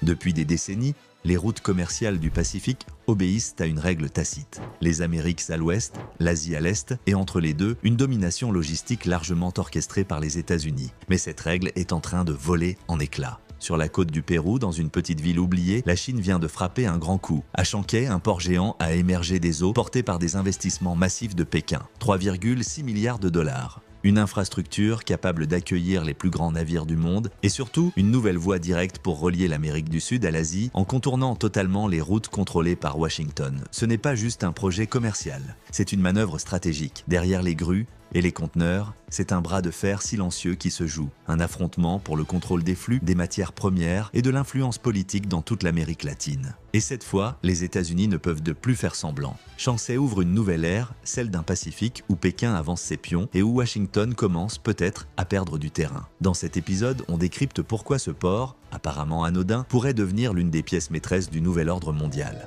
Depuis des décennies, les routes commerciales du Pacifique obéissent à une règle tacite. Les Amériques à l'ouest, l'Asie à l'est, et entre les deux, une domination logistique largement orchestrée par les États-Unis. Mais cette règle est en train de voler en éclats. Sur la côte du Pérou, dans une petite ville oubliée, la Chine vient de frapper un grand coup. À Chancay, un port géant a émergé des eaux porté par des investissements massifs de Pékin. 3,6 milliards de dollars. Une infrastructure capable d'accueillir les plus grands navires du monde et surtout une nouvelle voie directe pour relier l'Amérique du Sud à l'Asie en contournant totalement les routes contrôlées par Washington. Ce n'est pas juste un projet commercial, c'est une manœuvre stratégique. Derrière les grues et les conteneurs, c'est un bras de fer silencieux qui se joue. Un affrontement pour le contrôle des flux, des matières premières et de l'influence politique dans toute l'Amérique latine. Et cette fois, les États-Unis ne peuvent de plus faire semblant. Chancay ouvre une nouvelle ère, celle d'un Pacifique où Pékin avance ses pions et où Washington commence peut-être à perdre du terrain. Dans cet épisode, on décrypte pourquoi ce port, apparemment anodin, pourrait devenir l'une des pièces maîtresses du nouvel ordre mondial.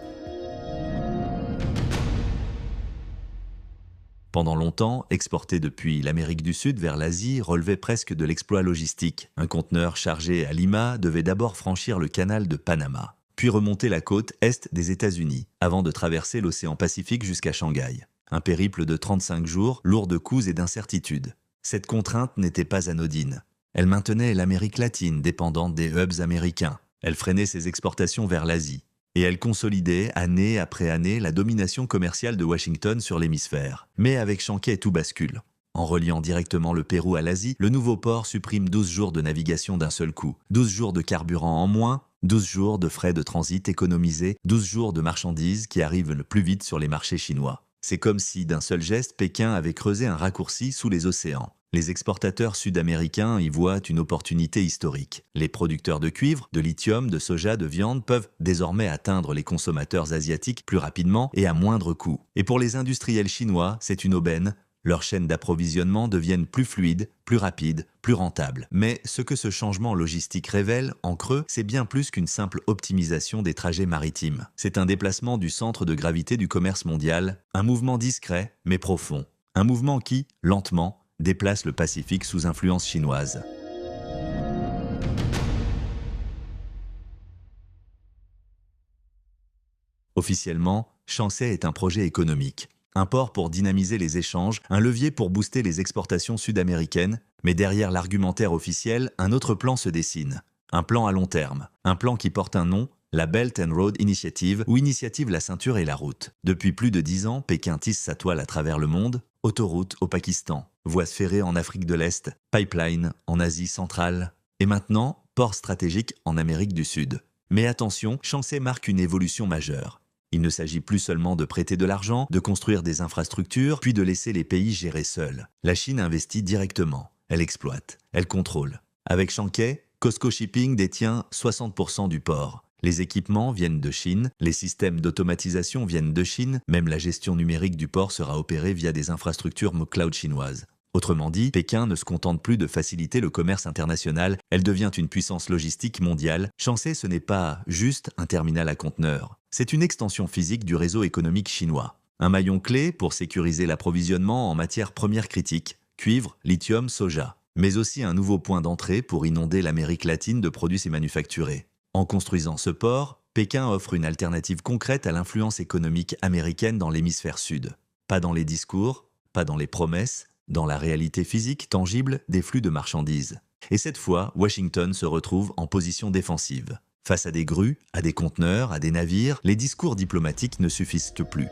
Pendant longtemps, exporter depuis l'Amérique du Sud vers l'Asie relevait presque de l'exploit logistique. Un conteneur chargé à Lima devait d'abord franchir le canal de Panama, puis remonter la côte est des États-Unis, avant de traverser l'océan Pacifique jusqu'à Shanghai. Un périple de 35 jours, lourd de coûts et d'incertitudes. Cette contrainte n'était pas anodine. Elle maintenait l'Amérique latine dépendante des hubs américains. Elle freinait ses exportations vers l'Asie. Et elle consolidait, année après année, la domination commerciale de Washington sur l'hémisphère. Mais avec Chancay, tout bascule. En reliant directement le Pérou à l'Asie, le nouveau port supprime 12 jours de navigation d'un seul coup. 12 jours de carburant en moins, 12 jours de frais de transit économisés, 12 jours de marchandises qui arrivent le plus vite sur les marchés chinois. C'est comme si, d'un seul geste, Pékin avait creusé un raccourci sous les océans. Les exportateurs sud-américains y voient une opportunité historique. Les producteurs de cuivre, de lithium, de soja, de viande peuvent désormais atteindre les consommateurs asiatiques plus rapidement et à moindre coût. Et pour les industriels chinois, c'est une aubaine. Leurs chaînes d'approvisionnement deviennent plus fluides, plus rapides, plus rentables. Mais ce que ce changement logistique révèle, en creux, c'est bien plus qu'une simple optimisation des trajets maritimes. C'est un déplacement du centre de gravité du commerce mondial, un mouvement discret mais profond. Un mouvement qui, lentement, déplace le Pacifique sous influence chinoise. Officiellement, Chancay est un projet économique. Un port pour dynamiser les échanges, un levier pour booster les exportations sud-américaines, mais derrière l'argumentaire officiel, un autre plan se dessine. Un plan à long terme, un plan qui porte un nom, la Belt and Road Initiative, ou Initiative la ceinture et la route. Depuis plus de 10 ans, Pékin tisse sa toile à travers le monde, autoroute au Pakistan, voies ferrées en Afrique de l'Est, pipeline en Asie centrale, et maintenant, port stratégique en Amérique du Sud. Mais attention, Chancay marque une évolution majeure. Il ne s'agit plus seulement de prêter de l'argent, de construire des infrastructures, puis de laisser les pays gérer seuls. La Chine investit directement. Elle exploite. Elle contrôle. Avec Chancay, COSCO Shipping détient 60% du port. Les équipements viennent de Chine, les systèmes d'automatisation viennent de Chine, même la gestion numérique du port sera opérée via des infrastructures cloud chinoises. Autrement dit, Pékin ne se contente plus de faciliter le commerce international, elle devient une puissance logistique mondiale. Chancay, ce n'est pas juste un terminal à conteneurs. C'est une extension physique du réseau économique chinois. Un maillon clé pour sécuriser l'approvisionnement en matières premières critiques, cuivre, lithium, soja. Mais aussi un nouveau point d'entrée pour inonder l'Amérique latine de produits et manufacturés. En construisant ce port, Pékin offre une alternative concrète à l'influence économique américaine dans l'hémisphère sud. Pas dans les discours, pas dans les promesses, dans la réalité physique tangible des flux de marchandises. Et cette fois, Washington se retrouve en position défensive. Face à des grues, à des conteneurs, à des navires, les discours diplomatiques ne suffisent plus.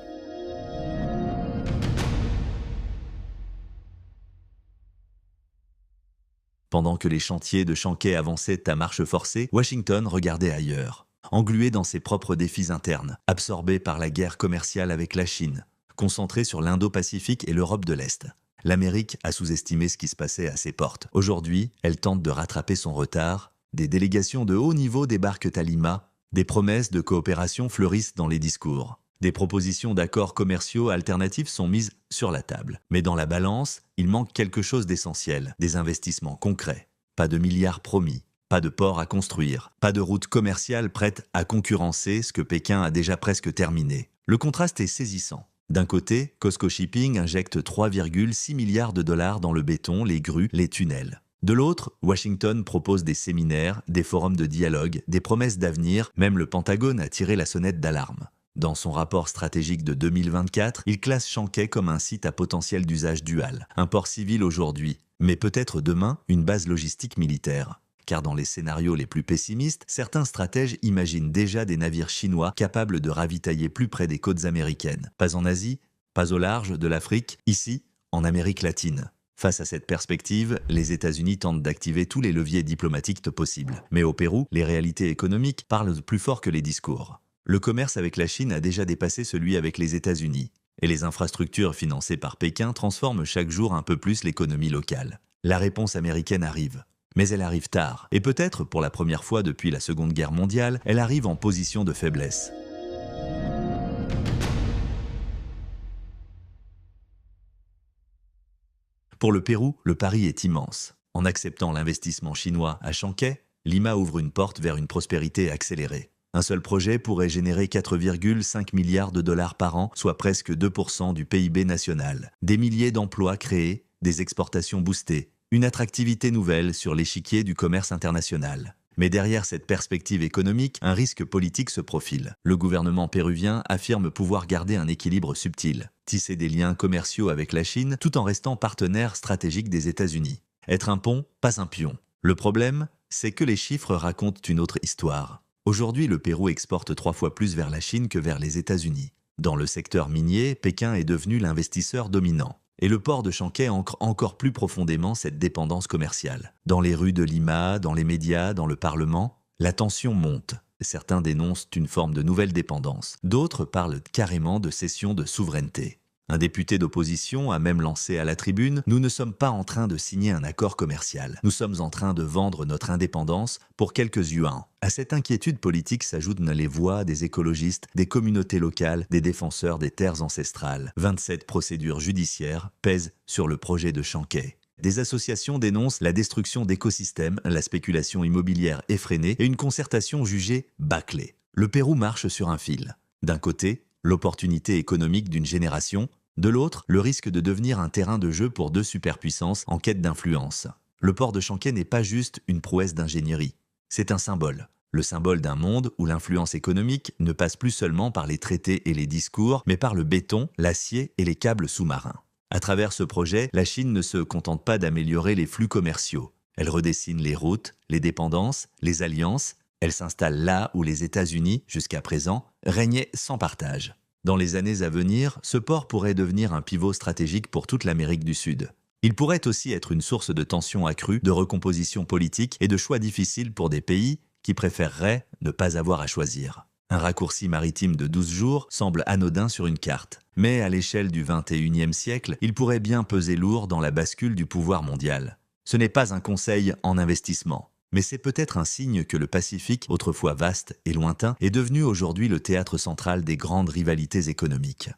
Pendant que les chantiers de Chancay avançaient à marche forcée, Washington regardait ailleurs. Englué dans ses propres défis internes, absorbé par la guerre commerciale avec la Chine, concentré sur l'Indo-Pacifique et l'Europe de l'Est. L'Amérique a sous-estimé ce qui se passait à ses portes. Aujourd'hui, elle tente de rattraper son retard. Des délégations de haut niveau débarquent à Lima. Des promesses de coopération fleurissent dans les discours. Des propositions d'accords commerciaux alternatifs sont mises sur la table. Mais dans la balance, il manque quelque chose d'essentiel. Des investissements concrets. Pas de milliards promis. Pas de ports à construire. Pas de routes commerciales prêtes à concurrencer ce que Pékin a déjà presque terminé. Le contraste est saisissant. D'un côté, COSCO Shipping injecte 3,6 milliards de dollars dans le béton, les grues, les tunnels. De l'autre, Washington propose des séminaires, des forums de dialogue, des promesses d'avenir, même le Pentagone a tiré la sonnette d'alarme. Dans son rapport stratégique de 2024, il classe Chankay comme un site à potentiel d'usage dual, un port civil aujourd'hui, mais peut-être demain une base logistique militaire. Car dans les scénarios les plus pessimistes, certains stratèges imaginent déjà des navires chinois capables de ravitailler plus près des côtes américaines. Pas en Asie, pas au large de l'Afrique, ici, en Amérique latine. Face à cette perspective, les États-Unis tentent d'activer tous les leviers diplomatiques possibles. Mais au Pérou, les réalités économiques parlent plus fort que les discours. Le commerce avec la Chine a déjà dépassé celui avec les États-Unis. Et les infrastructures financées par Pékin transforment chaque jour un peu plus l'économie locale. La réponse américaine arrive. Mais elle arrive tard. Et peut-être, pour la première fois depuis la Seconde Guerre mondiale, elle arrive en position de faiblesse. Pour le Pérou, le pari est immense. En acceptant l'investissement chinois à Chankay, Lima ouvre une porte vers une prospérité accélérée. Un seul projet pourrait générer 4,5 milliards de dollars par an, soit presque 2% du PIB national. Des milliers d'emplois créés, des exportations boostées, une attractivité nouvelle sur l'échiquier du commerce international. Mais derrière cette perspective économique, un risque politique se profile. Le gouvernement péruvien affirme pouvoir garder un équilibre subtil, tisser des liens commerciaux avec la Chine tout en restant partenaire stratégique des États-Unis. Être un pont, pas un pion. Le problème, c'est que les chiffres racontent une autre histoire. Aujourd'hui, le Pérou exporte 3 fois plus vers la Chine que vers les États-Unis. Dans le secteur minier, Pékin est devenu l'investisseur dominant. Et le port de Chankay ancre encore plus profondément cette dépendance commerciale. Dans les rues de Lima, dans les médias, dans le Parlement, la tension monte. Certains dénoncent une forme de nouvelle dépendance. D'autres parlent carrément de cession de souveraineté. Un député d'opposition a même lancé à la tribune « Nous ne sommes pas en train de signer un accord commercial. Nous sommes en train de vendre notre indépendance pour quelques yuans ». À cette inquiétude politique s'ajoutent les voix des écologistes, des communautés locales, des défenseurs des terres ancestrales. 27 procédures judiciaires pèsent sur le projet de Chankay. Des associations dénoncent la destruction d'écosystèmes, la spéculation immobilière effrénée et une concertation jugée bâclée. Le Pérou marche sur un fil. D'un côté, l'opportunité économique d'une génération, de l'autre, le risque de devenir un terrain de jeu pour deux superpuissances en quête d'influence. Le port de Chankay n'est pas juste une prouesse d'ingénierie, c'est un symbole. Le symbole d'un monde où l'influence économique ne passe plus seulement par les traités et les discours, mais par le béton, l'acier et les câbles sous-marins. À travers ce projet, la Chine ne se contente pas d'améliorer les flux commerciaux. Elle redessine les routes, les dépendances, les alliances. Elle s'installe là où les États-Unis, jusqu'à présent, régnaient sans partage. Dans les années à venir, ce port pourrait devenir un pivot stratégique pour toute l'Amérique du Sud. Il pourrait aussi être une source de tensions accrues, de recomposition politique et de choix difficiles pour des pays qui préféreraient ne pas avoir à choisir. Un raccourci maritime de 12 jours semble anodin sur une carte. Mais à l'échelle du XXIe siècle, il pourrait bien peser lourd dans la bascule du pouvoir mondial. Ce n'est pas un conseil en investissement. Mais c'est peut-être un signe que le Pacifique, autrefois vaste et lointain, est devenu aujourd'hui le théâtre central des grandes rivalités économiques.